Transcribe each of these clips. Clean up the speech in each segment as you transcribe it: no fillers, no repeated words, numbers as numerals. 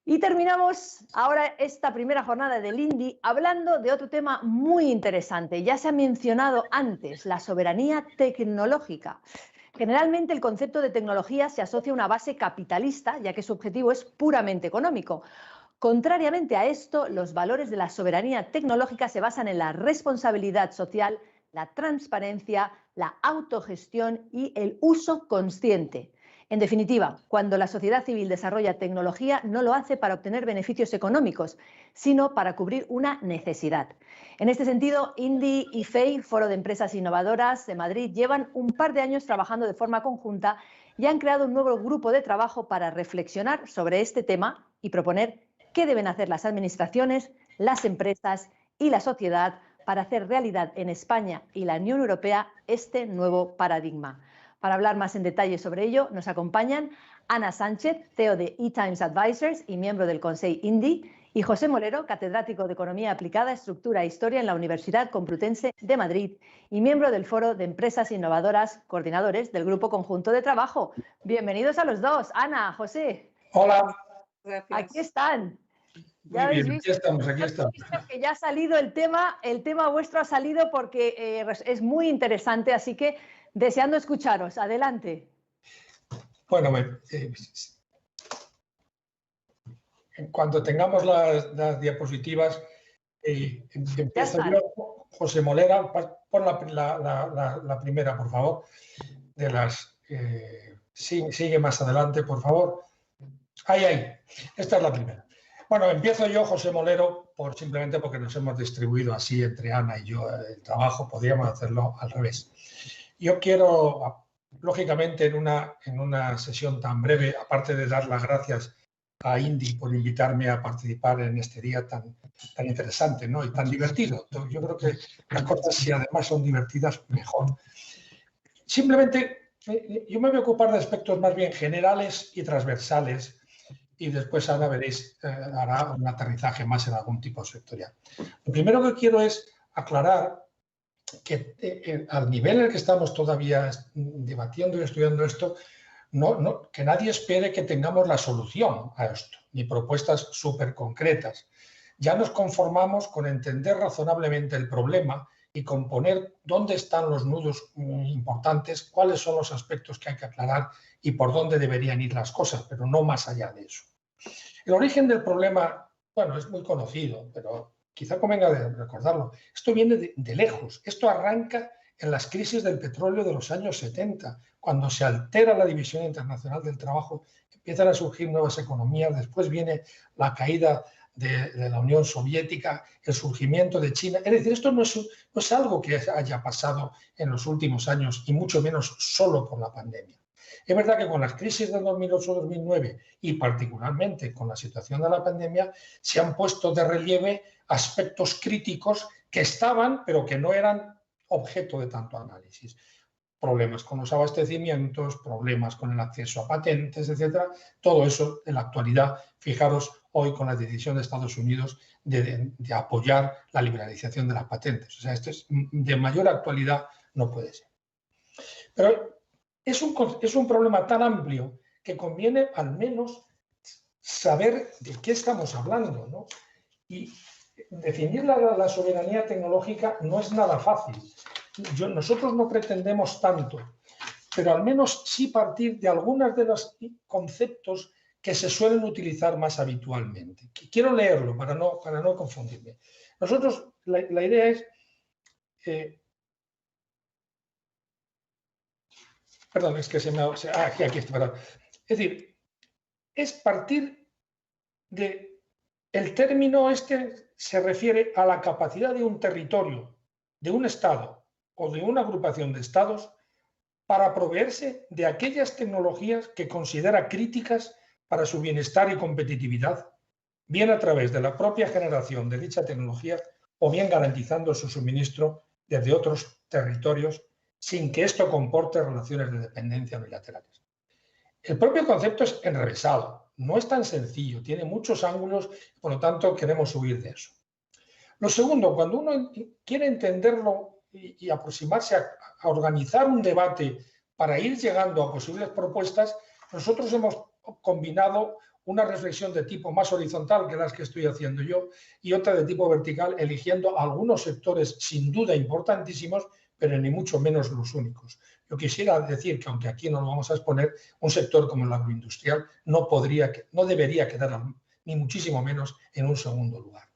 Y terminamos ahora esta primera jornada del INDI hablando de otro tema muy interesante. Ya se ha mencionado antes, la soberanía tecnológica. Generalmente el concepto de tecnología se asocia a una base capitalista, ya que su objetivo es puramente económico. Contrariamente a esto, los valores de la soberanía tecnológica se basan en la responsabilidad social, la transparencia, la autogestión y el uso consciente. En definitiva, cuando la sociedad civil desarrolla tecnología, no lo hace para obtener beneficios económicos, sino para cubrir una necesidad. En este sentido, INDI y FEI, Foro de Empresas Innovadoras de Madrid, llevan un par de años trabajando de forma conjunta y han creado un nuevo grupo de trabajo para reflexionar sobre este tema y proponer qué deben hacer las administraciones, las empresas y la sociedad para hacer realidad en España y la Unión Europea este nuevo paradigma. Para hablar más en detalle sobre ello, nos acompañan Ana Sánchez, CEO de eTimes Advisors y miembro del Consell INDI, y José Molero, catedrático de Economía Aplicada, Estructura e Historia en la Universidad Complutense de Madrid y miembro del Foro de Empresas Innovadoras, coordinadores del Grupo Conjunto de Trabajo. Bienvenidos a los dos. Ana, José. Hola. Gracias. Aquí están. Muy bien, aquí estamos. Visto que ya ha salido el tema vuestro ha salido porque es muy interesante, así que deseando escucharos. Adelante. Bueno, en cuanto tengamos las diapositivas, empiezo yo. José Molera, pon la primera, por favor. Sigue más adelante, por favor. Ahí. Esta es la primera. Bueno, empiezo yo, José Molero, simplemente porque nos hemos distribuido así entre Ana y yo el trabajo. Podríamos hacerlo al revés. Yo quiero, lógicamente, en una sesión tan breve, aparte de dar las gracias a INDI por invitarme a participar en este día tan interesante, ¿no? Y tan divertido. Yo creo que las cosas, si además son divertidas, mejor. Simplemente, yo me voy a ocupar de aspectos más bien generales y transversales, y después Ana, veréis, hará un aterrizaje más en algún tipo sectorial. Lo primero que quiero es aclarar que al nivel en el que estamos todavía debatiendo y estudiando esto, que nadie espere que tengamos la solución a esto, ni propuestas súper concretas. Ya nos conformamos con entender razonablemente el problema y con poner dónde están los nudos importantes, cuáles son los aspectos que hay que aclarar y por dónde deberían ir las cosas, pero no más allá de eso. El origen del problema, bueno, es muy conocido, pero quizá convenga recordarlo. Esto viene de lejos. Esto arranca en las crisis del petróleo de los años 70, cuando se altera la división internacional del trabajo, empiezan a surgir nuevas economías, después viene la caída de la Unión Soviética, el surgimiento de China. Es decir, esto no es algo que haya pasado en los últimos años y mucho menos solo por la pandemia. Es verdad que con las crisis del 2008-2009 y particularmente con la situación de la pandemia se han puesto de relieve aspectos críticos que estaban, pero que no eran objeto de tanto análisis. Problemas con los abastecimientos, problemas con el acceso a patentes, etcétera. Todo eso en la actualidad, fijaros hoy con la decisión de Estados Unidos de apoyar la liberalización de las patentes. O sea, esto es de mayor actualidad, no puede ser. Pero es un problema tan amplio que conviene al menos saber de qué estamos hablando, ¿no? Y definir la soberanía tecnológica no es nada fácil. Nosotros no pretendemos tanto, pero al menos sí partir de algunos de los conceptos que se suelen utilizar más habitualmente. Quiero leerlo para no confundirme. Nosotros, la idea es... Perdón, es que se me ha... Aquí está, perdón. Es decir, es partir de... El término este se refiere a la capacidad de un territorio, de un Estado o de una agrupación de Estados para proveerse de aquellas tecnologías que considera críticas para su bienestar y competitividad, bien a través de la propia generación de dicha tecnología o bien garantizando su suministro desde otros territorios sin que esto comporte relaciones de dependencia bilaterales. El propio concepto es enrevesado, no es tan sencillo, tiene muchos ángulos, por lo tanto queremos huir de eso. Lo segundo, cuando uno quiere entenderlo y aproximarse a organizar un debate para ir llegando a posibles propuestas, nosotros hemos combinado una reflexión de tipo más horizontal que las que estoy haciendo yo y otra de tipo vertical, eligiendo algunos sectores sin duda importantísimos, pero ni mucho menos los únicos. Yo quisiera decir que, aunque aquí no lo vamos a exponer, un sector como el agroindustrial no debería quedar, ni muchísimo menos, en un segundo lugar.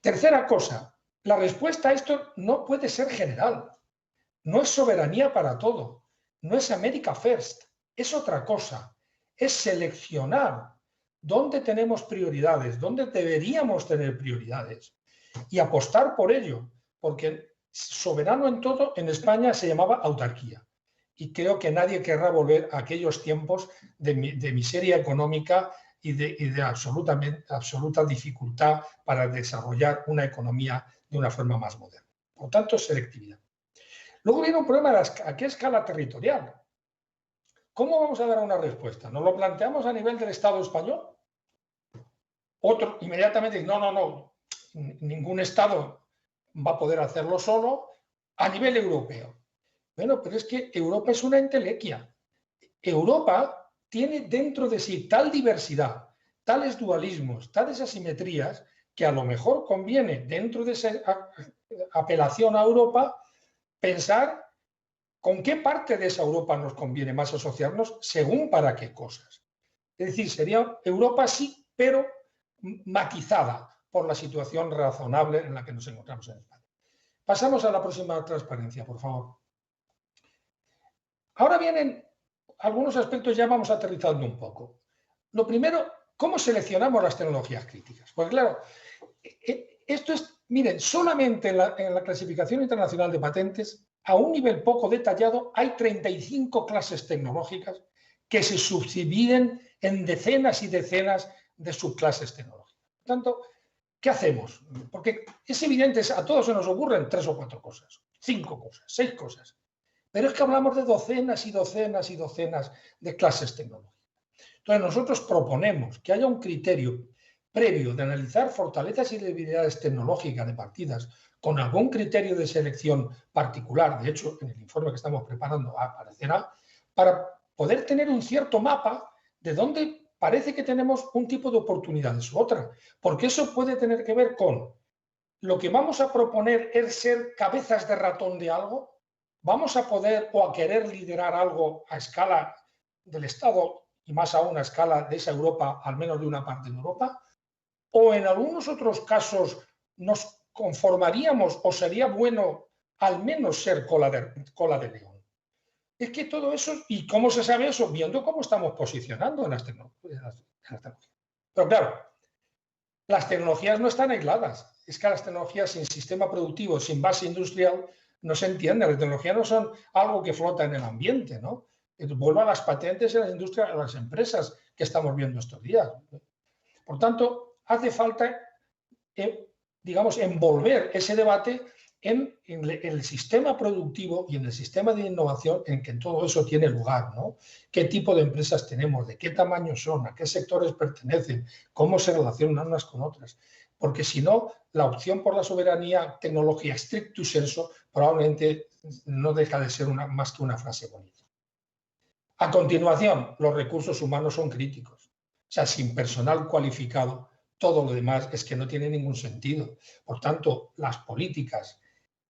Tercera cosa, la respuesta a esto no puede ser general. No es soberanía para todo, no es America First, es otra cosa. Es seleccionar dónde tenemos prioridades, dónde deberíamos tener prioridades y apostar por ello, porque soberano en todo en España se llamaba autarquía y creo que nadie querrá volver a aquellos tiempos de miseria económica y de absoluta dificultad para desarrollar una economía de una forma más moderna. Por tanto, selectividad. Luego viene un problema a qué escala territorial. ¿Cómo vamos a dar una respuesta? ¿Nos lo planteamos a nivel del Estado español? Otro inmediatamente dice, no, ningún Estado va a poder hacerlo solo a nivel europeo. Bueno, pero es que Europa es una entelequia. Europa tiene dentro de sí tal diversidad, tales dualismos, tales asimetrías, que a lo mejor conviene, dentro de esa apelación a Europa, pensar con qué parte de esa Europa nos conviene más asociarnos, según para qué cosas. Es decir, sería Europa sí, pero matizada por la situación razonable en la que nos encontramos en España. Pasamos a la próxima transparencia, por favor. Ahora vienen algunos aspectos, ya vamos aterrizando un poco. Lo primero, ¿cómo seleccionamos las tecnologías críticas? Pues claro, esto es, miren, solamente en la clasificación internacional de patentes, a un nivel poco detallado, hay 35 clases tecnológicas que se subdividen en decenas y decenas de subclases tecnológicas. Por tanto, ¿qué hacemos? Porque es evidente, a todos se nos ocurren 3 o 4 cosas, 5 cosas, 6 cosas. Pero es que hablamos de docenas y docenas y docenas de clases tecnológicas. Entonces, nosotros proponemos que haya un criterio previo de analizar fortalezas y debilidades tecnológicas de partidas con algún criterio de selección particular, de hecho, en el informe que estamos preparando aparecerá, para poder tener un cierto mapa de dónde parece que tenemos un tipo de oportunidades u otra, porque eso puede tener que ver con lo que vamos a proponer es ser cabezas de ratón de algo, vamos a poder o a querer liderar algo a escala del Estado y más aún a escala de esa Europa, al menos de una parte de Europa, o en algunos otros casos nos conformaríamos o sería bueno al menos ser cola de león. Es que todo eso, ¿y cómo se sabe eso? Viendo cómo estamos posicionando en las tecnologías. Pero claro, las tecnologías no están aisladas. Es que las tecnologías sin sistema productivo, sin base industrial, no se entienden. Las tecnologías no son algo que flota en el ambiente, ¿no? Vuelvo a las patentes en las industrias, a las empresas que estamos viendo estos días. Por tanto, hace falta, digamos, envolver ese debate en el sistema productivo y en el sistema de innovación en que todo eso tiene lugar, ¿no? ¿Qué tipo de empresas tenemos? ¿De qué tamaño son? ¿A qué sectores pertenecen? ¿Cómo se relacionan unas con otras? Porque si no, la opción por la soberanía tecnológica stricto sensu probablemente no deja de ser más que una frase bonita. A continuación, los recursos humanos son críticos. O sea, sin personal cualificado, todo lo demás es que no tiene ningún sentido. Por tanto, las políticas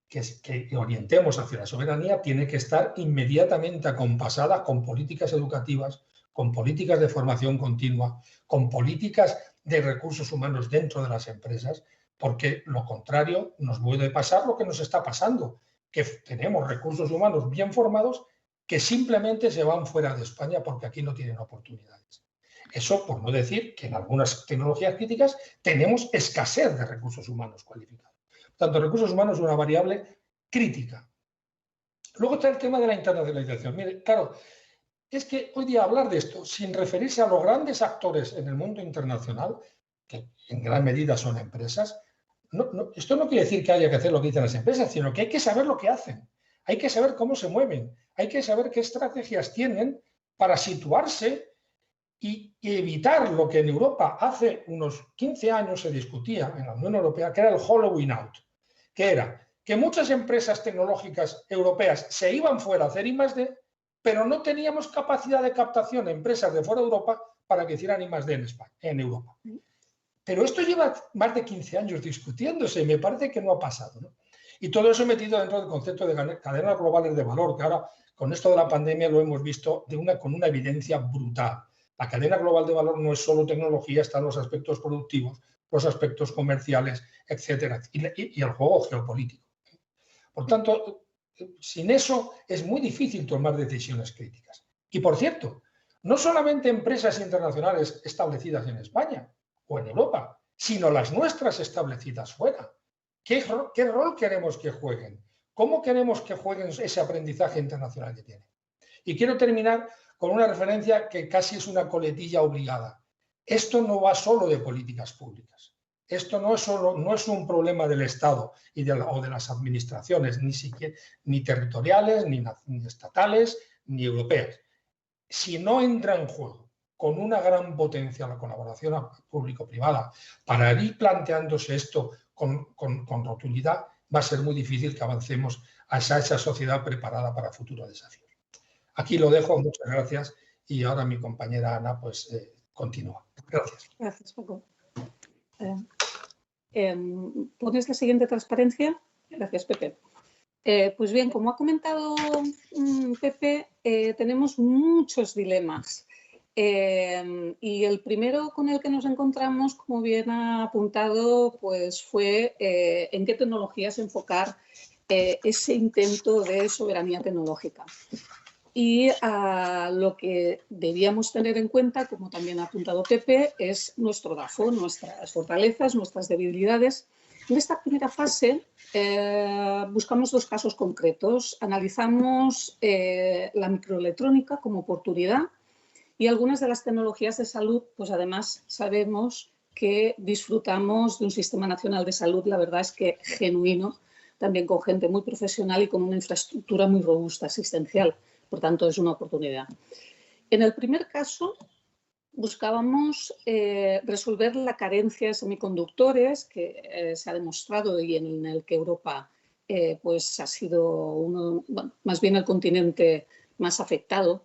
que orientemos hacia la soberanía tienen que estar inmediatamente acompasadas con políticas educativas, con políticas de formación continua, con políticas de recursos humanos dentro de las empresas, porque lo contrario nos puede pasar lo que nos está pasando, que tenemos recursos humanos bien formados que simplemente se van fuera de España porque aquí no tienen oportunidades. Eso por no decir que en algunas tecnologías críticas tenemos escasez de recursos humanos cualificados. Por tanto, recursos humanos es una variable crítica. Luego está el tema de la internacionalización. Mire, claro, es que hoy día hablar de esto sin referirse a los grandes actores en el mundo internacional, que en gran medida son empresas, esto no quiere decir que haya que hacer lo que dicen las empresas, sino que hay que saber lo que hacen, hay que saber cómo se mueven, hay que saber qué estrategias tienen para situarse y evitar lo que en Europa hace unos 15 años se discutía en la Unión Europea, que era el hollowing out, que era que muchas empresas tecnológicas europeas se iban fuera a hacer I+D, pero no teníamos capacidad de captación de empresas de fuera de Europa para que hicieran I+D en España, en Europa. Pero esto lleva más de 15 años discutiéndose y me parece que no ha pasado, ¿no? Y todo eso metido dentro del concepto de cadenas globales de valor, que ahora con esto de la pandemia lo hemos visto con una evidencia brutal. La cadena global de valor no es solo tecnología, están los aspectos productivos, los aspectos comerciales, etcétera, y el juego geopolítico. Por tanto, sin eso es muy difícil tomar decisiones críticas. Y por cierto, no solamente empresas internacionales establecidas en España o en Europa, sino las nuestras establecidas fuera. ¿Qué rol queremos que jueguen? ¿Cómo queremos que jueguen ese aprendizaje internacional que tienen? Y quiero terminar con una referencia que casi es una coletilla obligada. Esto no va solo de políticas públicas. Esto no es un problema del Estado o de las administraciones, ni territoriales, ni estatales, ni europeas. Si no entra en juego con una gran potencia la colaboración público-privada para ir planteándose esto con rotundidad, va a ser muy difícil que avancemos a esa sociedad preparada para futuros desafíos. Aquí lo dejo, muchas gracias, y ahora mi compañera Ana pues continúa. Gracias. Gracias, Paco. ¿Pones la siguiente transparencia? Gracias, Pepe. Pues bien, como ha comentado Pepe, tenemos muchos dilemas. Y el primero con el que nos encontramos, como bien ha apuntado, pues fue en qué tecnologías enfocar ese intento de soberanía tecnológica. Y lo que debíamos tener en cuenta, como también ha apuntado Pepe, es nuestro DAFO, nuestras fortalezas, nuestras debilidades. En esta primera fase buscamos dos casos concretos. Analizamos la microelectrónica como oportunidad y algunas de las tecnologías de salud, pues además sabemos que disfrutamos de un sistema nacional de salud, la verdad es que genuino, también con gente muy profesional y con una infraestructura muy robusta, asistencial. Por tanto, es una oportunidad. En el primer caso, buscábamos resolver la carencia de semiconductores que se ha demostrado y en el que Europa pues ha sido más bien el continente más afectado.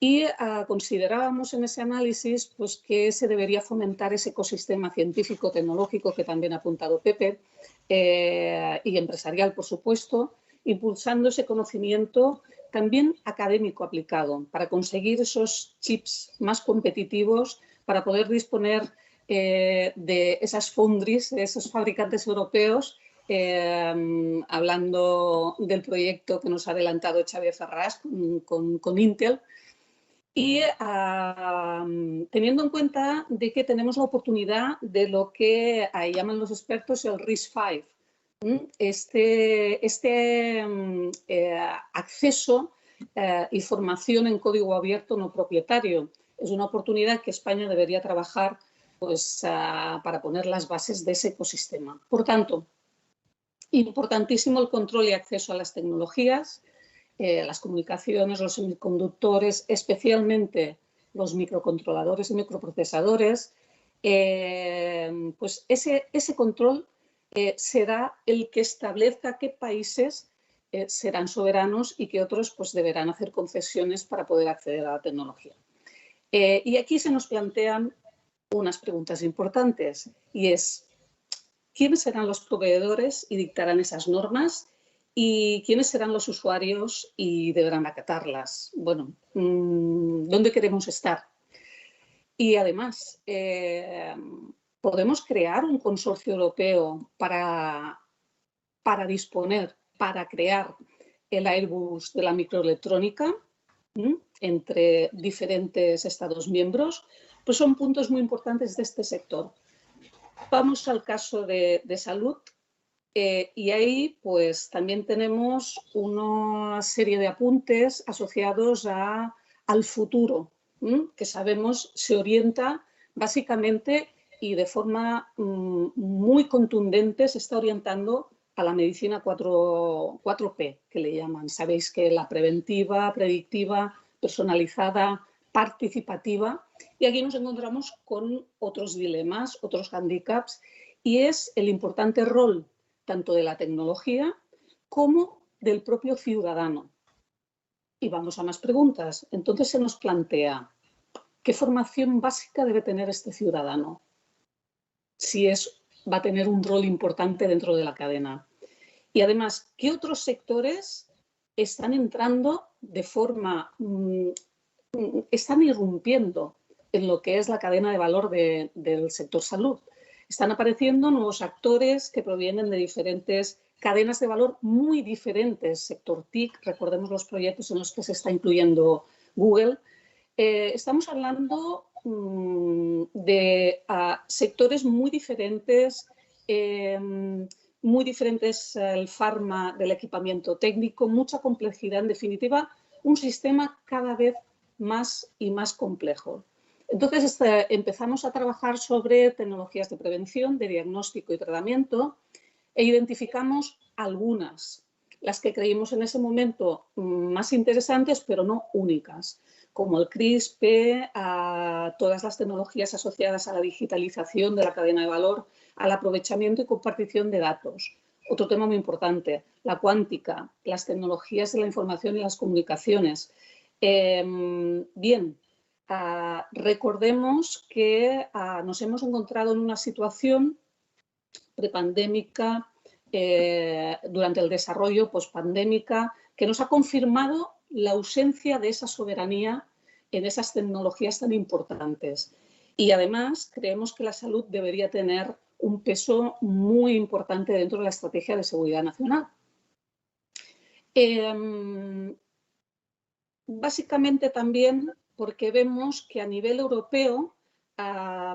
Y considerábamos en ese análisis pues, que se debería fomentar ese ecosistema científico-tecnológico que también ha apuntado Pepe y empresarial, por supuesto, impulsando ese conocimiento también académico aplicado para conseguir esos chips más competitivos, para poder disponer de esas foundries, de esos fabricantes europeos, hablando del proyecto que nos ha adelantado Xavier Ferrás con Intel, y teniendo en cuenta de que tenemos la oportunidad de lo que ahí llaman los expertos el RISC-V, acceso y formación en código abierto no propietario. Es una oportunidad que España debería trabajar pues, para poner las bases de ese ecosistema. Por tanto, importantísimo el control y acceso a las tecnologías, las comunicaciones, los semiconductores, especialmente los microcontroladores y microprocesadores. Pues ese control será el que establezca qué países serán soberanos y qué otros pues, deberán hacer concesiones para poder acceder a la tecnología. Y aquí se nos plantean unas preguntas importantes y es ¿quiénes serán los proveedores y dictarán esas normas? ¿Y quiénes serán los usuarios y deberán acatarlas? Bueno, ¿dónde queremos estar? Y además, ¿podemos crear un consorcio europeo para crear el Airbus de la microelectrónica entre diferentes Estados miembros? Pues son puntos muy importantes de este sector. Vamos al caso de salud. Y ahí pues también tenemos una serie de apuntes asociados al futuro, que sabemos se orienta básicamente y de forma muy contundente se está orientando a la medicina 4P, que le llaman. Sabéis que la preventiva, predictiva, personalizada, participativa. Y aquí nos encontramos con otros dilemas, otros hándicaps, y es el importante rol tanto de la tecnología como del propio ciudadano. Y vamos a más preguntas. Entonces se nos plantea, ¿qué formación básica debe tener este ciudadano? Si va a tener un rol importante dentro de la cadena. Y además, ¿qué otros sectores están entrando de forma, están irrumpiendo en lo que es la cadena de valor del sector salud? Están apareciendo nuevos actores que provienen de diferentes cadenas de valor muy diferentes. Sector TIC, recordemos los proyectos en los que se está incluyendo Google. Estamos hablando de sectores muy diferentes, el farma del equipamiento técnico, mucha complejidad, en definitiva, un sistema cada vez más y más complejo. Entonces empezamos a trabajar sobre tecnologías de prevención, de diagnóstico y tratamiento e identificamos algunas, las que creímos en ese momento más interesantes, pero no únicas, como el CRISPR, todas las tecnologías asociadas a la digitalización de la cadena de valor, al aprovechamiento y compartición de datos. Otro tema muy importante, la cuántica, las tecnologías de la información y las comunicaciones. Recordemos que nos hemos encontrado en una situación prepandémica, durante el desarrollo pospandémica, que nos ha confirmado la ausencia de esa soberanía en esas tecnologías tan importantes. Y además creemos que la salud debería tener un peso muy importante dentro de la estrategia de seguridad nacional. Básicamente también porque vemos que a nivel europeo,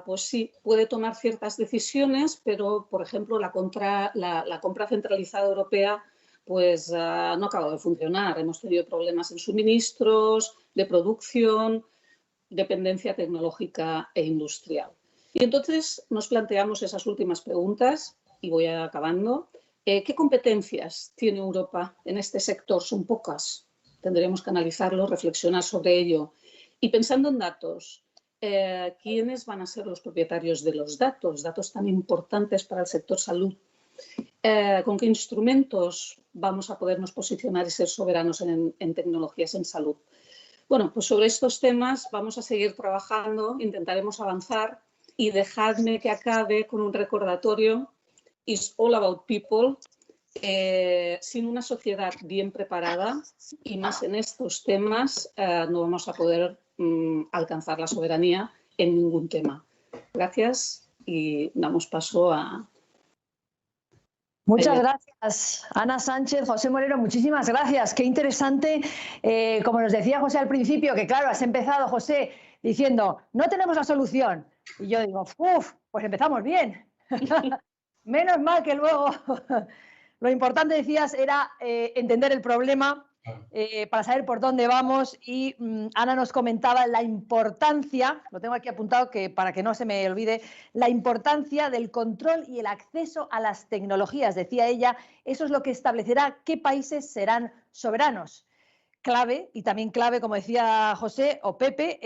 pues sí, puede tomar ciertas decisiones, pero, por ejemplo, la compra centralizada europea pues no acaba de funcionar. Hemos tenido problemas en suministros, de producción, dependencia tecnológica e industrial. Y entonces nos planteamos esas últimas preguntas, y voy acabando. ¿Qué competencias tiene Europa en este sector? Son pocas. Tendremos que analizarlo, reflexionar sobre ello. Y pensando en datos, ¿quiénes van a ser los propietarios de los datos? Datos tan importantes para el sector salud. ¿Con qué instrumentos vamos a podernos posicionar y ser soberanos en tecnologías en salud? Bueno, pues sobre estos temas vamos a seguir trabajando, intentaremos avanzar y dejadme que acabe con un recordatorio. It's all about people. Sin una sociedad bien preparada y más en estos temas, no vamos a poder alcanzar la soberanía en ningún tema. Gracias y damos paso a... Muchas gracias, Ana Sánchez, José Molero, muchísimas gracias. Qué interesante, como nos decía José al principio, que claro, has empezado, José, diciendo, no tenemos la solución. Y yo digo, uff, pues empezamos bien. Menos mal que luego lo importante, decías, era entender el problema para saber por dónde vamos, y Ana nos comentaba la importancia, lo tengo aquí apuntado para que no se me olvide, la importancia del control y el acceso a las tecnologías. Decía ella, eso es lo que establecerá qué países serán soberanos. Clave, y también clave, como decía José o Pepe,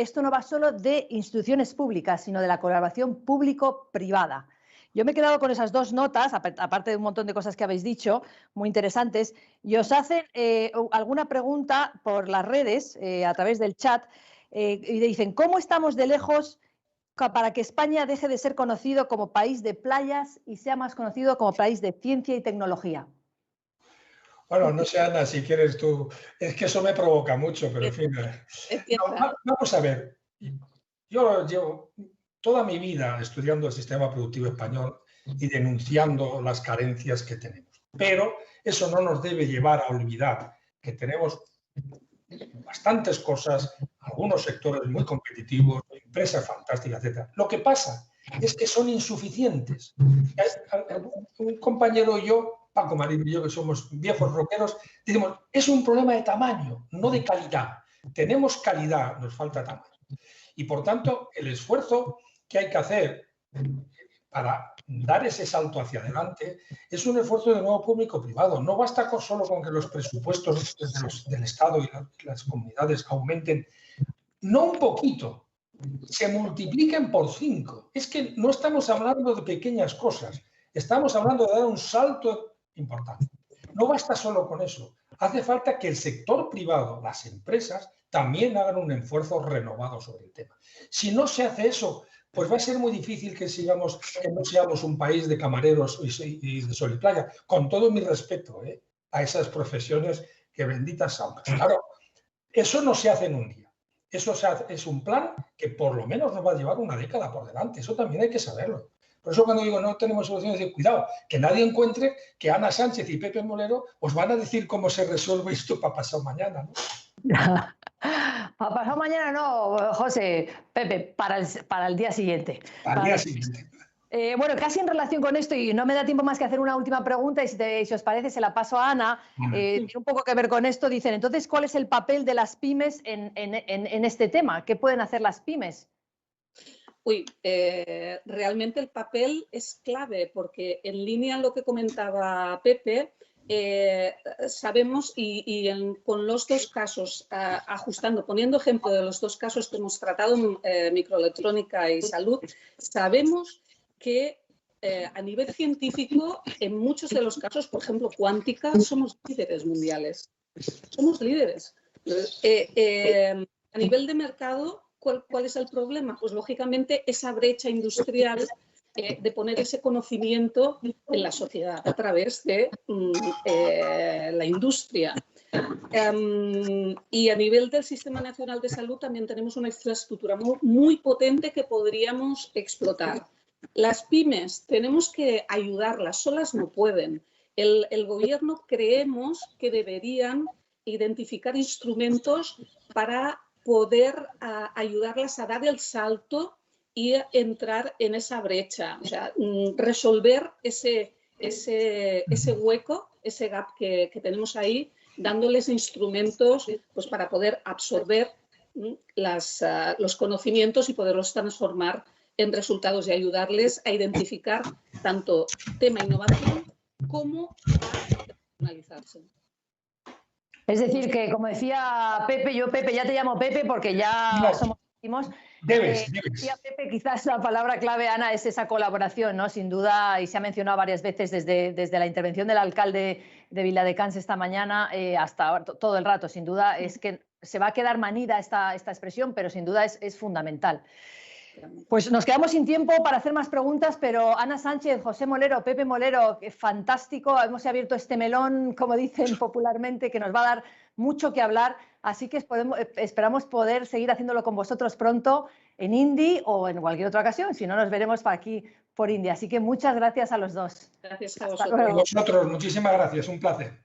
esto no va solo de instituciones públicas, sino de la colaboración público-privada. Yo me he quedado con esas dos notas, aparte de un montón de cosas que habéis dicho, muy interesantes, y os hacen alguna pregunta por las redes, a través del chat, y dicen, ¿cómo estamos de lejos para que España deje de ser conocido como país de playas y sea más conocido como país de ciencia y tecnología? Bueno, no sé, Ana, si quieres tú, es que eso me provoca mucho, pero en fin. No, vamos a ver, yo llevo toda mi vida estudiando el sistema productivo español y denunciando las carencias que tenemos. Pero eso no nos debe llevar a olvidar que tenemos bastantes cosas, algunos sectores muy competitivos, empresas fantásticas, etc. Lo que pasa es que son insuficientes. Un compañero y yo, Paco Marín y yo, que somos viejos rockeros, decimos, es un problema de tamaño, no de calidad. Tenemos calidad, nos falta tamaño. Y por tanto, el esfuerzo que hay que hacer para dar ese salto hacia adelante es un esfuerzo de nuevo público-privado. No basta solo con que los presupuestos del Estado y las comunidades aumenten, no un poquito, se multipliquen por 5. Es que no estamos hablando de pequeñas cosas, estamos hablando de dar un salto importante. No basta solo con eso, hace falta que el sector privado, las empresas, también hagan un esfuerzo renovado sobre el tema. Si no se hace eso, pues va a ser muy difícil que no seamos un país de camareros y de sol y playa, con todo mi respeto a esas profesiones que benditas son. Claro, eso no se hace en un día. Eso es un plan que por lo menos nos va a llevar una década por delante. Eso también hay que saberlo. Por eso cuando digo no tenemos soluciones, digo, cuidado, que nadie encuentre que Ana Sánchez y Pepe Molero os van a decir cómo se resuelve esto para pasado mañana, ¿no? Para pasado mañana no, José, Pepe, para el día siguiente. Para el día siguiente. Bueno, casi en relación con esto, y no me da tiempo más que hacer una última pregunta, y si os parece se la paso a Ana, tiene un poco que ver con esto. Dicen, entonces, ¿cuál es el papel de las pymes en este tema? ¿Qué pueden hacer las pymes? Realmente el papel es clave, porque en línea lo que comentaba Pepe, sabemos con los dos casos, poniendo ejemplo de los dos casos que hemos tratado, microelectrónica y salud, sabemos que a nivel científico, en muchos de los casos, por ejemplo, cuántica, somos líderes mundiales. Somos líderes. A nivel de mercado, ¿cuál es el problema? Pues lógicamente esa brecha industrial de poner ese conocimiento en la sociedad a través de la industria. Y a nivel del Sistema Nacional de Salud también tenemos una infraestructura muy potente que podríamos explotar. Las pymes tenemos que ayudarlas, solas no pueden. El gobierno creemos que deberían identificar instrumentos para poder ayudarlas a dar el salto y entrar en esa brecha, o sea, resolver ese hueco, ese gap que tenemos ahí, dándoles instrumentos pues, para poder absorber los conocimientos y poderlos transformar en resultados y ayudarles a identificar tanto tema innovación como a personalizarse. Es decir, que como decía Pepe, Pepe, ya te llamo Pepe porque ya somos íntimos. Debes. Decía Pepe, quizás la palabra clave, Ana, es esa colaboración, ¿no? Sin duda, y se ha mencionado varias veces desde la intervención del alcalde de Viladecans esta mañana hasta ahora, todo el rato, sin duda, es que se va a quedar manida esta expresión, pero sin duda es fundamental. Pues nos quedamos sin tiempo para hacer más preguntas, pero Ana Sánchez, José Molero, Pepe Molero, fantástico, hemos abierto este melón, como dicen popularmente, que nos va a dar mucho que hablar, así que esperamos poder seguir haciéndolo con vosotros pronto en Indy o en cualquier otra ocasión, si no nos veremos por aquí por Indy, así que muchas gracias a los dos. Gracias a Hasta vosotros. luego. A vosotros, muchísimas gracias, un placer.